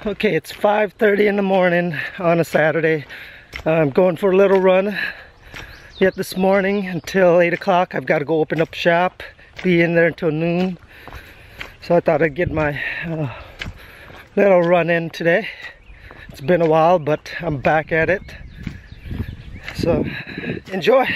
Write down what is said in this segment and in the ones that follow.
Okay, it's 5:30 in the morning on a Saturday. I'm going for a little run yet this morning until 8 o'clock. I've got to go open up shop, be in there until noon. So I thought I'd get my little run in today. It's been a while, but I'm back at it. So enjoy.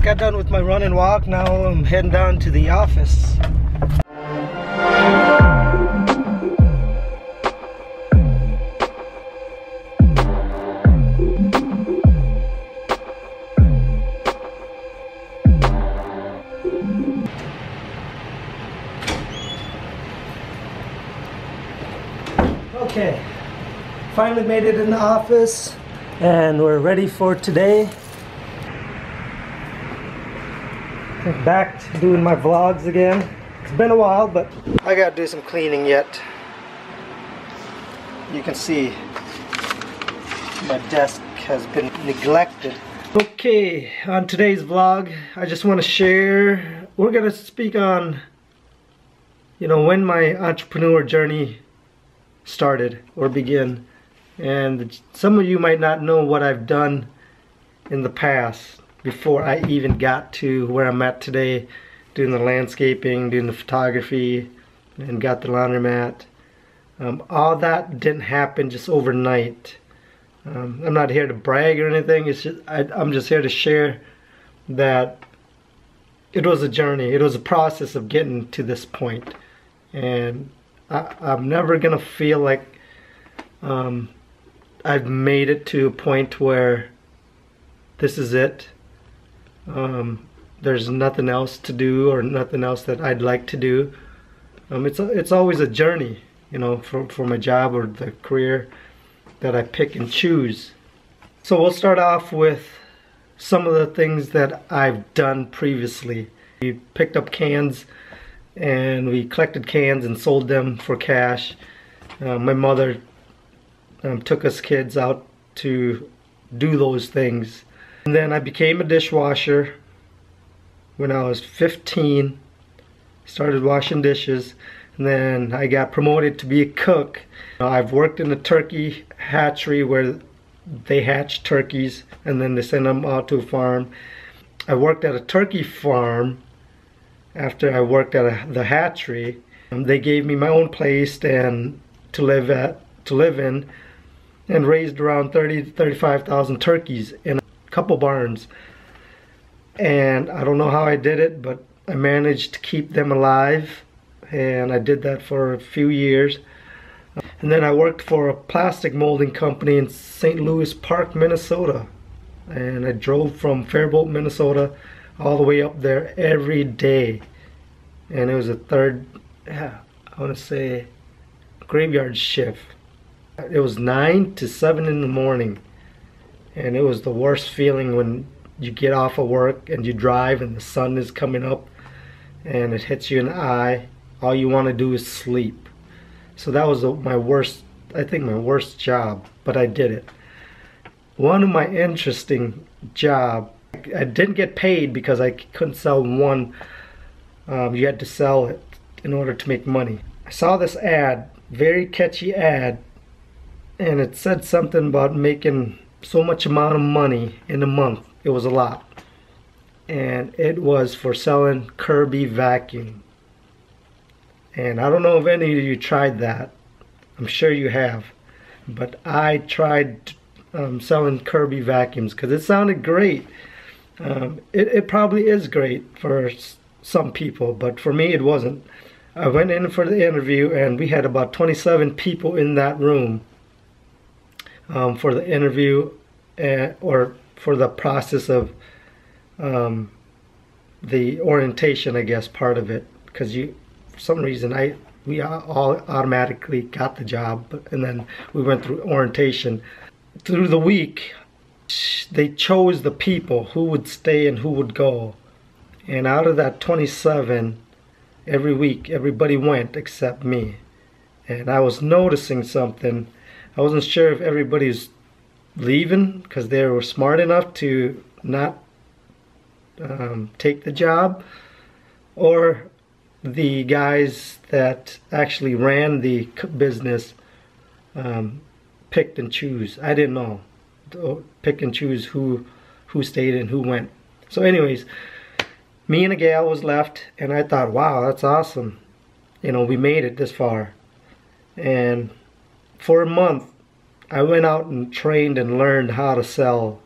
Got done with my run and walk. Now I'm heading down to the office. Okay, finally made it in the office and we're ready for today. Back to doing my vlogs again. It's been a while, but I gotta do some cleaning yet. You can see my desk has been neglected. Okay, on today's vlog, I just want to share, we're gonna speak on, when my entrepreneur journey started or began. And some of you might not know what I've done in the past before I even got to where I'm at today, doing the landscaping, doing the photography, and got the laundromat. All that didn't happen just overnight. I'm not here to brag or anything. It's just I'm just here to share that it was a journey. It was a process of getting to this point, and I'm never gonna feel like I've made it to a point where this is it. There's nothing else to do or nothing else that I'd like to do. It's always a journey, for my job or the career that I pick and choose. So we'll start off with some of the things that I've done previously. We picked up cans and we collected cans and sold them for cash. My mother took us kids out to do those things. And then I became a dishwasher when I was 15, started washing dishes, and then I got promoted to be a cook. I've worked in a turkey hatchery where they hatch turkeys and then they send them out to a farm. I worked at a turkey farm after I worked at the hatchery. They gave me my own place to live in, and raised around 30,000 to 35,000 turkeys in couple barns. And I don't know how I did it, but I managed to keep them alive, and I did that for a few years. And then I worked for a plastic molding company in St. Louis Park, Minnesota, and I drove from Faribault, Minnesota all the way up there every day. And it was a graveyard shift. It was 9 to 7 in the morning. And it was the worst feeling when you get off of work and you drive and the sun is coming up and it hits you in the eye. All you want to do is sleep. So that was my worst job, but I did it. One of my interesting job, I didn't get paid because I couldn't sell one. You had to sell it in order to make money. I saw this ad, very catchy ad, and it said something about making so much amount of money in a month. It was a lot, and it was for selling Kirby vacuum. And I don't know if any of you tried that. I'm sure you have, but I tried selling Kirby vacuums because it sounded great. It probably is great for some people, but for me it wasn't. I went in for the interview and we had about 27 people in that room for the interview, or for the process of the orientation, I guess, part of it, because for some reason we all automatically got the job, and then we went through orientation. Through the week, they chose the people who would stay and who would go. And out of that 27, every week, everybody went except me. And I was noticing something. I wasn't sure if everybody's leaving because they were smart enough to not take the job, or the guys that actually ran the business picked and choose. I didn't know. Pick and choose who stayed and who went. So anyways, me and a gal was left, and I thought, wow, that's awesome. You know, we made it this far. And for a month, I went out and trained and learned how to sell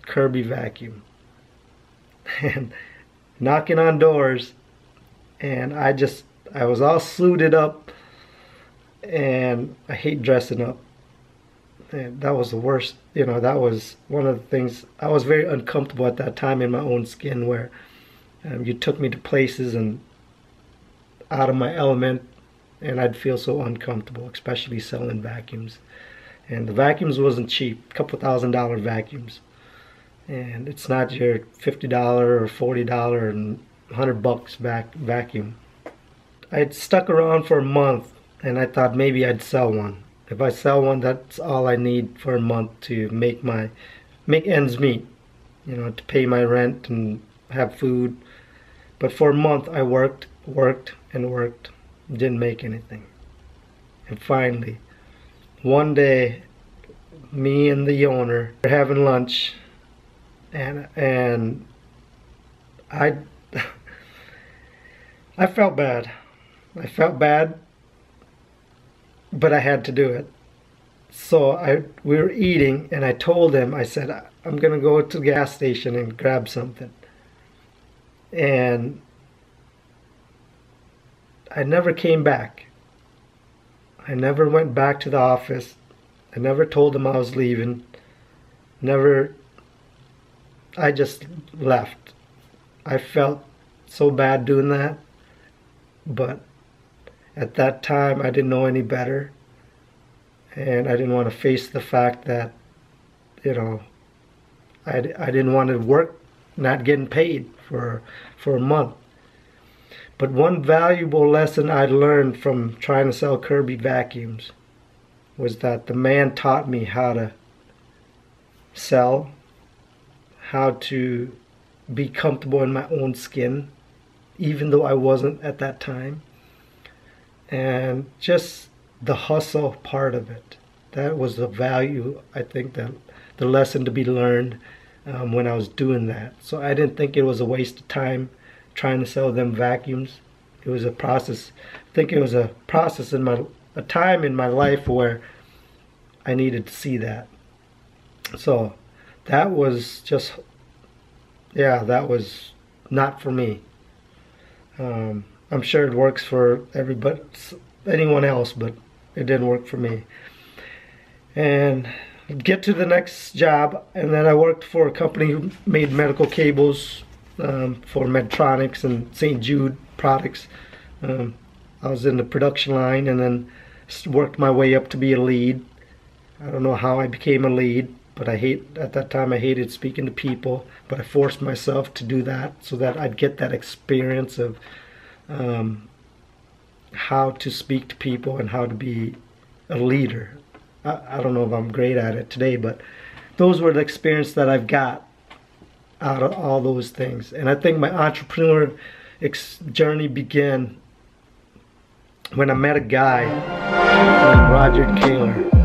Kirby vacuum. And knocking on doors, and I was all suited up, and I hate dressing up. And that was the worst. You know, that was one of the things. I was very uncomfortable at that time in my own skin, where you took me to places and out of my element, and I'd feel so uncomfortable, especially selling vacuums. And the vacuums wasn't cheap, a couple $1,000 vacuums. And it's not your $50 or $40 and $100 vacuum. I'd stuck around for a month, and I thought maybe I'd sell one. If I sell one, that's all I need for a month to make ends meet, you know, to pay my rent and have food. But for a month, I worked, didn't make anything. And finally, one day, me and the owner were having lunch, and I felt bad. I felt bad, but I had to do it. So we were eating, and I told him, I said, I'm gonna go to the gas station and grab something. And I never came back. I never went back to the office. I never told him I was leaving. I just left. I felt so bad doing that, but at that time I didn't know any better, and I didn't want to face the fact that, you know, I didn't want to work not getting paid for a month. But one valuable lesson I learned from trying to sell Kirby vacuums was that the man taught me how to sell, how to be comfortable in my own skin, even though I wasn't at that time. And just the hustle part of it. That was the value, I think, that the lesson to be learned when I was doing that. So I didn't think it was a waste of time trying to sell them vacuums. It was a process. I think it was a process in a time in my life where I needed to see that. So that was just, yeah, that was not for me. I'm sure it works for everybody, anyone else, but it didn't work for me. And get to the next job, and then I worked for a company who made medical cables for Medtronics and St. Jude products. I was in the production line, and then worked my way up to be a lead. I don't know how I became a lead, but at that time I hated speaking to people, but I forced myself to do that so that I'd get that experience of how to speak to people and how to be a leader. I don't know if I'm great at it today, but those were the experience that I've got out of all those things. And I think my entrepreneur journey began when I met a guy named Roger Kaler.